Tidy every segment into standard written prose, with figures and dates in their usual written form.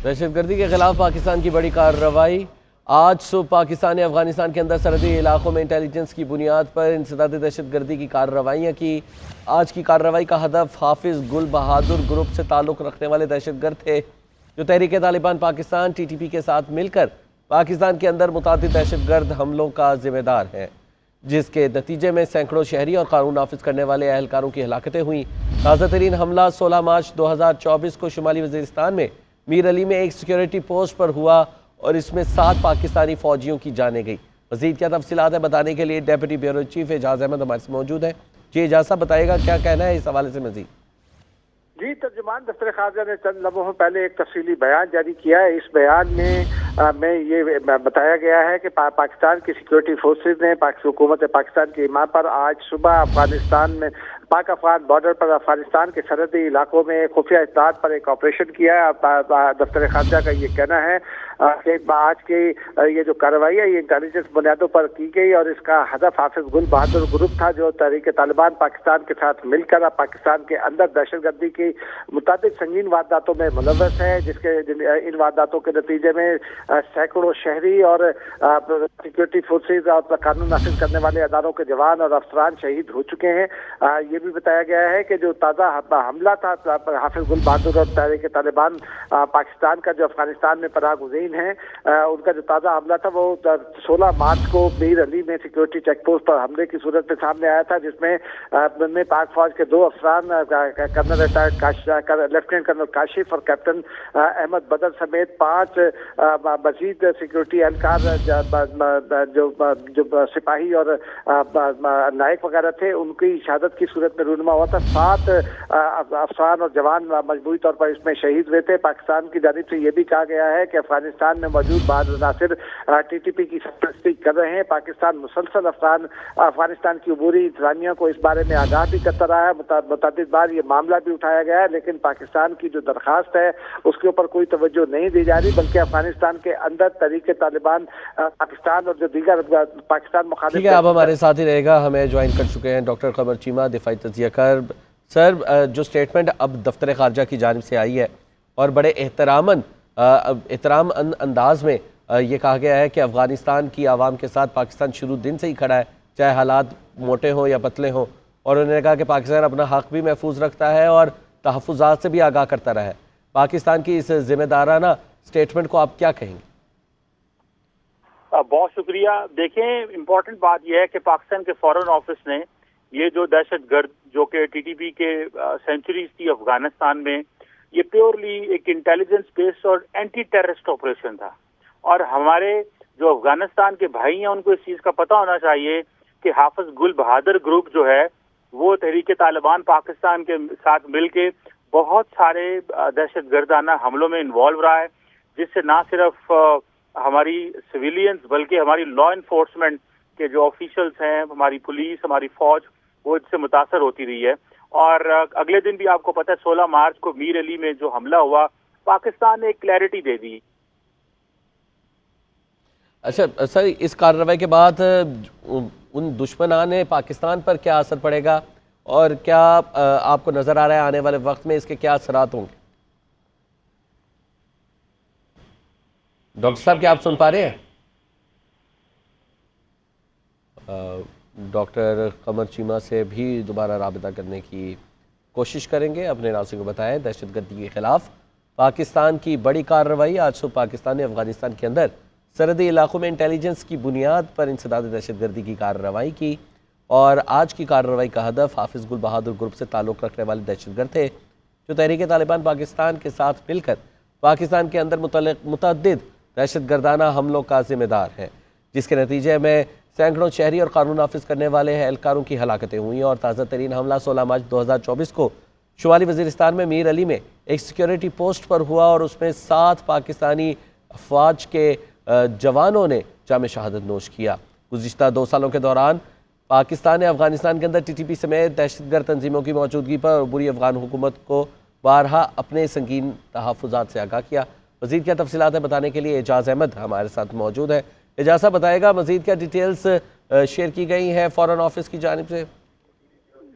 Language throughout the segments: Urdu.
دہشت گردی کے خلاف پاکستان کی بڑی کارروائی آج صبح پاکستان نے افغانستان کے اندر سرحدی علاقوں میں انٹیلیجنس کی بنیاد پر انسداد دہشت گردی کی کارروائیاں کی۔ آج کی کارروائی کا ہدف حافظ گل بہادر گروپ سے تعلق رکھنے والے دہشت گرد تھے جو تحریک طالبان پاکستان TTP کے ساتھ مل کر پاکستان کے اندر متعدد دہشت گرد حملوں کا ذمہ دار ہے، جس کے نتیجے میں سینکڑوں شہری اور قانون نافذ کرنے والے اہلکاروں کی ہلاکتیں ہوئیں۔ تازہ ترین حملہ 16 مارچ 2024 کو شمالی وزیرستان میں میر علی میں ایک سیکیورٹی پوسٹ پر ہوا اور اس میں 7 پاکستانی فوجیوں کی جانیں گئی۔ مزید کیا تفصیلات ہیں بتانے کے لیے ڈیپٹی بیورو چیف اعجاز احمد ہمارے سے موجود ہیں۔ جی اعجاز صاحب بتائے گا کیا کہنا ہے اس حوالے سے مزید؟ جی ترجمان دفتر خارجہ نے چند لمحوں پہلے ایک تفصیلی بیان جاری کیا ہے۔ اس بیان میں یہ بتایا گیا ہے کہ پاکستان کی سیکیورٹی فورسز نے حکومت پاکستان کی حمایت پر آج صبح افغانستان میں پاک افغان بارڈر پر افغانستان کے سرحدی علاقوں میں خفیہ اطلاعات پر ایک آپریشن کیا ہے۔ دفتر خارجہ کا یہ کہنا ہے کہ آج کی یہ جو کارروائی ہے یہ انٹیلیجنس بنیادوں پر کی گئی اور اس کا ہدف حافظ گل بہادر گروپ تھا جو تحریک طالبان پاکستان کے ساتھ مل کر پاکستان کے اندر دہشت گردی کی متعدد سنگین وارداتوں میں ملوث ہے، جس کے ان وارداتوں کے نتیجے میں سینکڑوں شہری اور سیکیورٹی فورسز اور قانون نافذ کرنے والے اداروں کے جوان اور افسران شہید ہو چکے ہیں۔ یہ بھی بتایا گیا ہے کہ جو تازہ حملہ تھا حافظ گل بہادر اور تحریک طالبان پاکستان کا جو افغانستان میں پناہ گزین ہیں ان کا جو تازہ حملہ تھا وہ 16 مارچ کو میر علی میں سیکیورٹی چیک پوسٹ پر حملے کی صورت میں سامنے آیا تھا، جس میں پاک فوج کے 2 افسران لیفٹیننٹ کرنل کاشف اور کیپٹن احمد بدر سمیت 5 مزید سیکیورٹی اہلکار جو سپاہی اور نائک وغیرہ تھے ان کی شہادت کی صورت میں رونما ہوا تھا۔ 7 افسران اور جوان مجموعی طور پر اس میں شہید ہوئے تھے۔ پاکستان کی جانب سے یہ بھی کہا گیا ہے کہ افغانستان میں موجود بعض عناصر TTP کی سرپرستی کر رہے ہیں۔ پاکستان مسلسل افغانستان کی عبوری انتظامیہ کو اس بارے میں آگاہ بھی کرتا رہا ہے، متعدد بار یہ معاملہ بھی اٹھایا گیا ہے، لیکن پاکستان کی جو درخواست ہے اس کے اوپر کوئی توجہ نہیں دی جا رہی، بلکہ افغانستان کے اندر تحریک طالبان پاکستان اور جو دیگر پاکستان مخالف ٹھیک ہے، آپ ہمارے ساتھ ہی رہے گا۔ ہمیں جوائن کر چکے ہیں ڈاکٹر قمر چیمہ، دفاعی تجزیہ کار۔ سر، جو سٹیٹمنٹ اب دفتر خارجہ کی جانب سے آئی ہے اور بڑے احترام انداز میں یہ کہا گیا ہے کہ افغانستان کی عوام کے ساتھ پاکستان شروع دن سے ہی کھڑا ہے، چاہے حالات موٹے ہوں یا پتلے ہوں، اور انہوں نے کہا کہ پاکستان اپنا حق بھی محفوظ رکھتا ہے اور تحفظات سے بھی آگاہ کرتا رہا ہے۔ پاکستان کی اس ذمہ دارانہ سٹیٹمنٹ کو آپ کیا کہیں گے؟ بہت شکریہ۔ دیکھیں، امپورٹنٹ بات یہ ہے کہ پاکستان کے فورن آفس نے یہ جو دہشت گرد جو کہ TTP کے سینچریز تھی افغانستان میں، یہ پیورلی ایک انٹیلیجنس بیسڈ اور اینٹی ٹیررسٹ آپریشن تھا، اور ہمارے جو افغانستان کے بھائی ہیں ان کو اس چیز کا پتہ ہونا چاہیے کہ حافظ گل بہادر گروپ جو ہے وہ تحریک طالبان پاکستان کے ساتھ مل کے بہت سارے دہشت گردانہ حملوں میں انوالو رہا ہے، جس سے نہ صرف ہماری سویلینز بلکہ ہماری لا انفورسمنٹ کے جو آفیشلز ہیں، ہماری پولیس، ہماری فوج، وہ اس سے متاثر ہوتی رہی ہے۔ اور اگلے دن بھی آپ کو پتہ ہے 16 مارچ کو میر علی میں جو حملہ ہوا، پاکستان نے ایک کلیئرٹی دے دی۔ اچھا سر، اس کارروائی کے بعد ان دشمنان پاکستان پر کیا اثر پڑے گا اور کیا آپ کو نظر آ رہا ہے آنے والے وقت میں اس کے کیا اثرات ہوں گے؟ ڈاکٹر صاحب کیا آپ سن پا رہے ہیں؟ ڈاکٹر قمر چیمہ سے بھی دوبارہ رابطہ کرنے کی کوشش کریں گے۔ اپنے ناظرین کو بتائیں، دہشت گردی کے خلاف پاکستان کی بڑی کارروائی آج صبح پاکستان نے افغانستان کے اندر سرحدی علاقوں میں انٹیلیجنس کی بنیاد پر انسداد دہشت گردی کی کارروائی کی، اور آج کی کارروائی کا ہدف حافظ گل بہادر گروپ سے تعلق رکھنے والے دہشت گرد تھے جو تحریک طالبان پاکستان کے ساتھ مل کر پاکستان کے اندر متعدد دہشت گردانہ حملوں کا ذمہ دار ہے، جس کے نتیجے میں سینکڑوں شہری اور قانون نافذ کرنے والے اہلکاروں کی ہلاکتیں ہوئیں، اور تازہ ترین حملہ 16 مارچ 2024 کو شمالی وزیرستان میں میر علی میں ایک سیکیورٹی پوسٹ پر ہوا اور اس میں 7 پاکستانی فوج کے جوانوں نے جام شہادت نوش کیا۔ گزشتہ 2 سالوں کے دوران پاکستان نے افغانستان کے اندر TTP سمیت دہشت گرد تنظیموں کی موجودگی پر عبوری افغان حکومت کو بارہا اپنے سنگین تحفظات سے آگاہ کیا۔ مزید کیا تفصیلات ہیں بتانے کے لیے اعجاز احمد ہمارے ساتھ موجود ہے۔ اعجاز صاحب بتائے گا مزید کیا ڈیٹیلز شیئر کی گئی ہیں فورن آفس کی جانب سے؟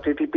TTP